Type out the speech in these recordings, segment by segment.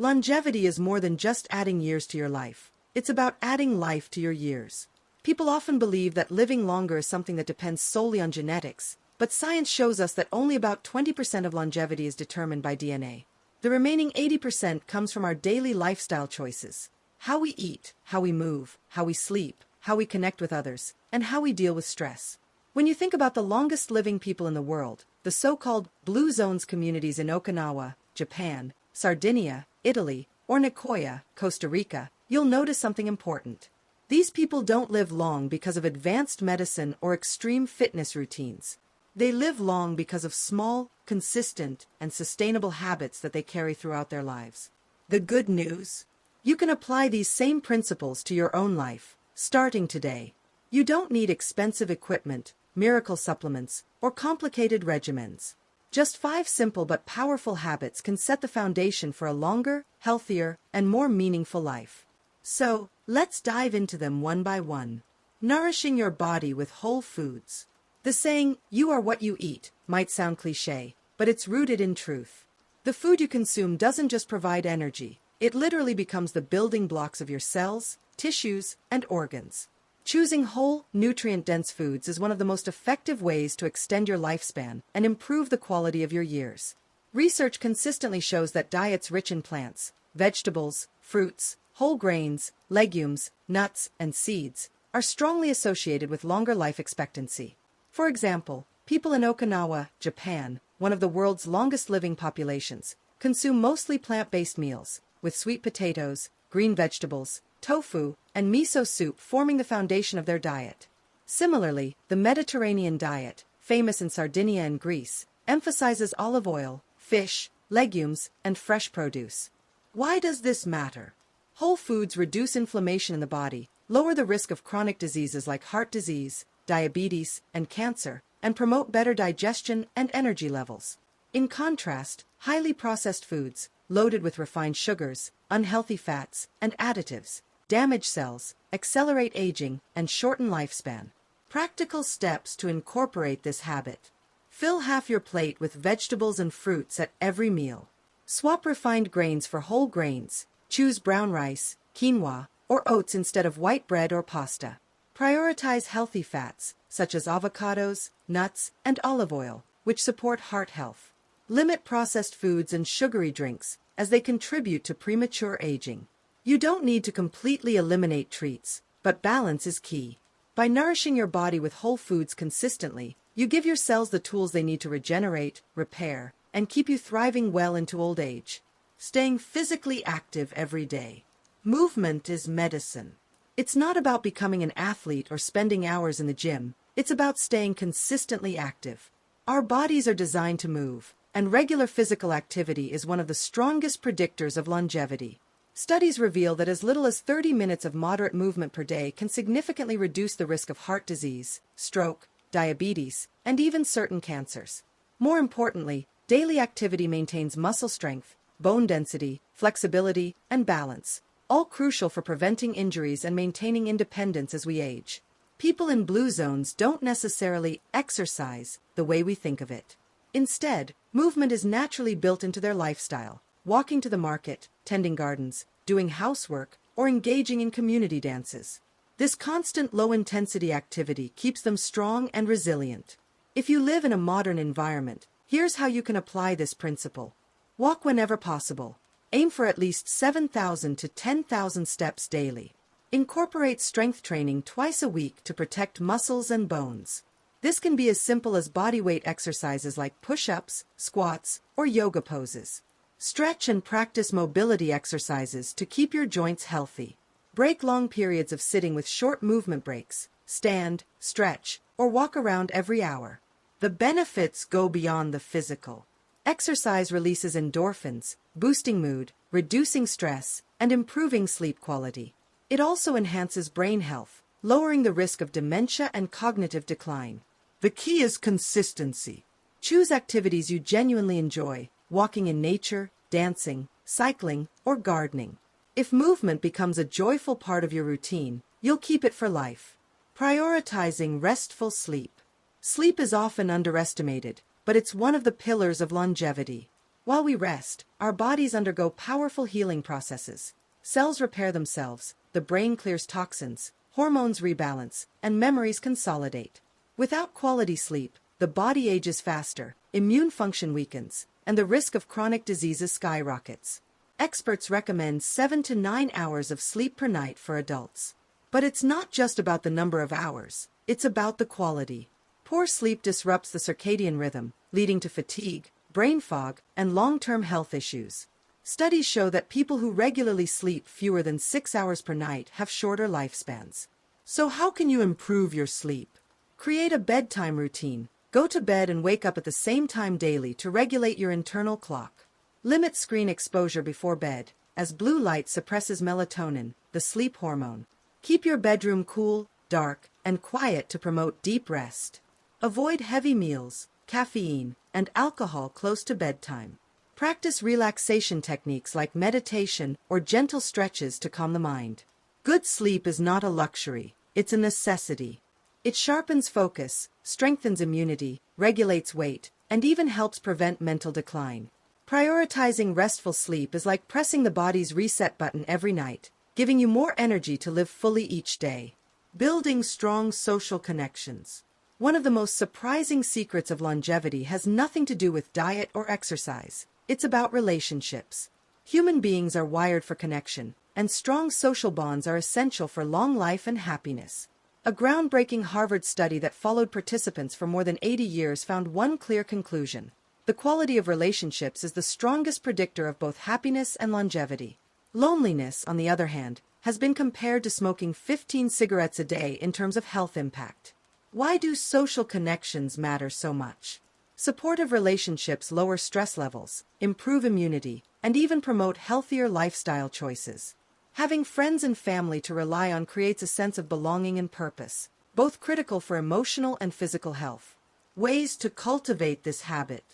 Longevity is more than just adding years to your life. It's about adding life to your years. People often believe that living longer is something that depends solely on genetics, but science shows us that only about 20% of longevity is determined by DNA. The remaining 80% comes from our daily lifestyle choices. How we eat, how we move, how we sleep, how we connect with others, and how we deal with stress. When you think about the longest living people in the world, the so-called Blue Zones communities in Okinawa, Japan, Sardinia, Italy, or Nicoya, Costa Rica, you'll notice something important. These people don't live long because of advanced medicine or extreme fitness routines. They live long because of small, consistent, and sustainable habits that they carry throughout their lives. The good news? You can apply these same principles to your own life, starting today. You don't need expensive equipment, miracle supplements, or complicated regimens. Just 5 simple but powerful habits can set the foundation for a longer, healthier, and more meaningful life. So, let's dive into them one by one. Nourishing your body with whole foods. The saying, "You are what you eat," might sound cliché, but it's rooted in truth. The food you consume doesn't just provide energy, it literally becomes the building blocks of your cells, tissues, and organs. Choosing whole, nutrient-dense foods is one of the most effective ways to extend your lifespan and improve the quality of your years. Research consistently shows that diets rich in plants, vegetables, fruits, whole grains, legumes, nuts, and seeds are strongly associated with longer life expectancy. For example, people in Okinawa, Japan, one of the world's longest-living populations, consume mostly plant-based meals, with sweet potatoes, green vegetables, tofu, and miso soup forming the foundation of their diet. Similarly, the Mediterranean diet, famous in Sardinia and Greece, emphasizes olive oil, fish, legumes, and fresh produce. Why does this matter? Whole foods reduce inflammation in the body, lower the risk of chronic diseases like heart disease, diabetes, and cancer, and promote better digestion and energy levels. In contrast, highly processed foods, loaded with refined sugars, unhealthy fats, and additives, damage cells, accelerate aging, and shorten lifespan. Practical steps to incorporate this habit. Fill half your plate with vegetables and fruits at every meal. Swap refined grains for whole grains. Choose brown rice, quinoa, or oats instead of white bread or pasta. Prioritize healthy fats, such as avocados, nuts, and olive oil, which support heart health. Limit processed foods and sugary drinks, as they contribute to premature aging. You don't need to completely eliminate treats, but balance is key. By nourishing your body with whole foods consistently, you give your cells the tools they need to regenerate, repair, and keep you thriving well into old age. Staying physically active every day. Movement is medicine. It's not about becoming an athlete or spending hours in the gym. It's about staying consistently active. Our bodies are designed to move, and regular physical activity is one of the strongest predictors of longevity. Studies reveal that as little as 30 minutes of moderate movement per day can significantly reduce the risk of heart disease, stroke, diabetes, and even certain cancers. More importantly, daily activity maintains muscle strength, bone density, flexibility, and balance, all crucial for preventing injuries and maintaining independence as we age. People in blue zones don't necessarily exercise the way we think of it. Instead, movement is naturally built into their lifestyle, walking to the market, tending gardens, doing housework, or engaging in community dances. This constant low-intensity activity keeps them strong and resilient. If you live in a modern environment, here's how you can apply this principle. Walk whenever possible. Aim for at least 7,000 to 10,000 steps daily. Incorporate strength training twice a week to protect muscles and bones. This can be as simple as bodyweight exercises like push-ups, squats, or yoga poses. Stretch and practice mobility exercises to keep your joints healthy. Break long periods of sitting with short movement breaks. Stand, stretch, or walk around every hour. The benefits go beyond the physical. Exercise releases endorphins, boosting mood, reducing stress, and improving sleep quality. It also enhances brain health, lowering the risk of dementia and cognitive decline. The key is consistency. Choose activities you genuinely enjoy, walking in nature, dancing, cycling, or gardening. If movement becomes a joyful part of your routine, you'll keep it for life. Prioritizing restful sleep. Sleep is often underestimated, but it's one of the pillars of longevity. While we rest, our bodies undergo powerful healing processes. Cells repair themselves, the brain clears toxins, hormones rebalance, and memories consolidate. Without quality sleep, the body ages faster, immune function weakens, and the risk of chronic diseases skyrockets. Experts recommend 7 to 9 hours of sleep per night for adults. But it's not just about the number of hours, it's about the quality. Poor sleep disrupts the circadian rhythm, leading to fatigue, brain fog, and long-term health issues. Studies show that people who regularly sleep fewer than 6 hours per night have shorter lifespans. So how can you improve your sleep? Create a bedtime routine. Go to bed and wake up at the same time daily to regulate your internal clock. Limit screen exposure before bed, as blue light suppresses melatonin, the sleep hormone. Keep your bedroom cool, dark, and quiet to promote deep rest. Avoid heavy meals, caffeine, and alcohol close to bedtime. Practice relaxation techniques like meditation or gentle stretches to calm the mind. Good sleep is not a luxury, it's a necessity. It sharpens focus, strengthens immunity, regulates weight, and even helps prevent mental decline. Prioritizing restful sleep is like pressing the body's reset button every night, giving you more energy to live fully each day. Building strong social connections. One of the most surprising secrets of longevity has nothing to do with diet or exercise. It's about relationships. Human beings are wired for connection, and strong social bonds are essential for long life and happiness. A groundbreaking Harvard study that followed participants for more than 80 years found one clear conclusion. The quality of relationships is the strongest predictor of both happiness and longevity. Loneliness, on the other hand, has been compared to smoking 15 cigarettes a day in terms of health impact. Why do social connections matter so much? Supportive relationships lower stress levels, improve immunity, and even promote healthier lifestyle choices. Having friends and family to rely on creates a sense of belonging and purpose, both critical for emotional and physical health. Ways to cultivate this habit.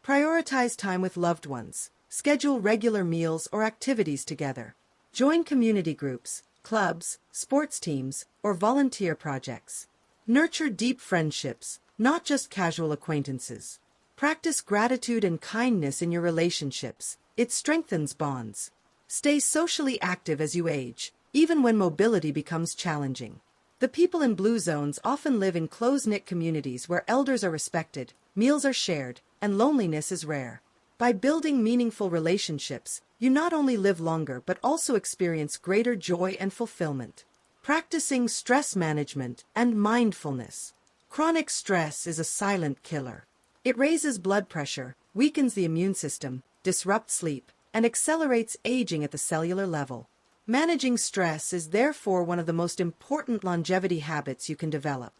Prioritize time with loved ones. Schedule regular meals or activities together. Join community groups, clubs, sports teams, or volunteer projects. Nurture deep friendships, not just casual acquaintances. Practice gratitude and kindness in your relationships. It strengthens bonds. Stay socially active as you age, even when mobility becomes challenging. The people in blue zones often live in close-knit communities where elders are respected, meals are shared, and loneliness is rare. By building meaningful relationships, you not only live longer but also experience greater joy and fulfillment. Practicing stress management and mindfulness. Chronic stress is a silent killer. It raises blood pressure, weakens the immune system, disrupts sleep, and accelerates aging at the cellular level. Managing stress is therefore one of the most important longevity habits you can develop.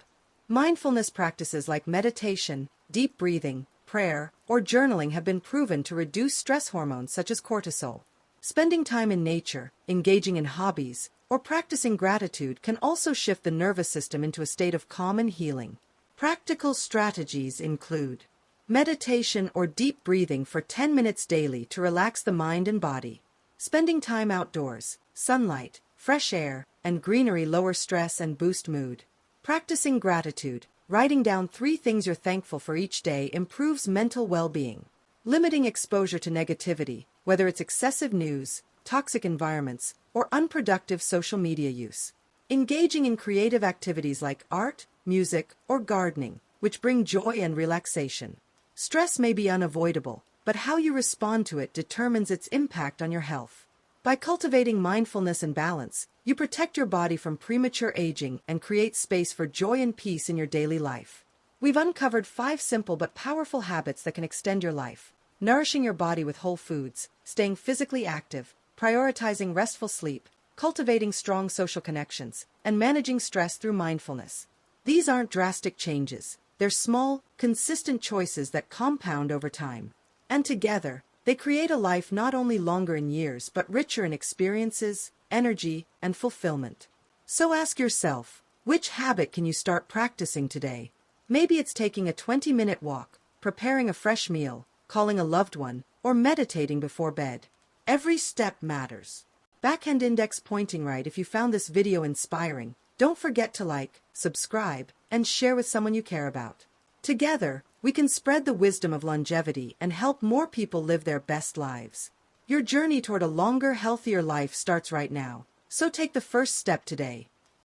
Mindfulness practices like meditation, deep breathing, prayer, or journaling have been proven to reduce stress hormones such as cortisol. Spending time in nature, engaging in hobbies, or practicing gratitude can also shift the nervous system into a state of calm and healing. Practical strategies include meditation or deep breathing for 10 minutes daily to relax the mind and body. Spending time outdoors, sunlight, fresh air, and greenery lower stress and boost mood. Practicing gratitude, writing down 3 things you're thankful for each day improves mental well-being. Limiting exposure to negativity, whether it's excessive news, toxic environments, or unproductive social media use. Engaging in creative activities like art, music, or gardening, which bring joy and relaxation. Stress may be unavoidable, but how you respond to it determines its impact on your health. By cultivating mindfulness and balance, you protect your body from premature aging and create space for joy and peace in your daily life. We've uncovered 5 simple but powerful habits that can extend your life. Nourishing your body with whole foods, staying physically active, prioritizing restful sleep, cultivating strong social connections, and managing stress through mindfulness. These aren't drastic changes. They're small, consistent choices that compound over time. And together, they create a life not only longer in years but richer in experiences, energy, and fulfillment. So ask yourself, which habit can you start practicing today? Maybe it's taking a 20-minute walk, preparing a fresh meal, calling a loved one, or meditating before bed. Every step matters. Backhand index pointing right if you found this video inspiring. Don't forget to like, subscribe, and share with someone you care about. Together, we can spread the wisdom of longevity and help more people live their best lives. Your journey toward a longer, healthier life starts right now. So take the first step today.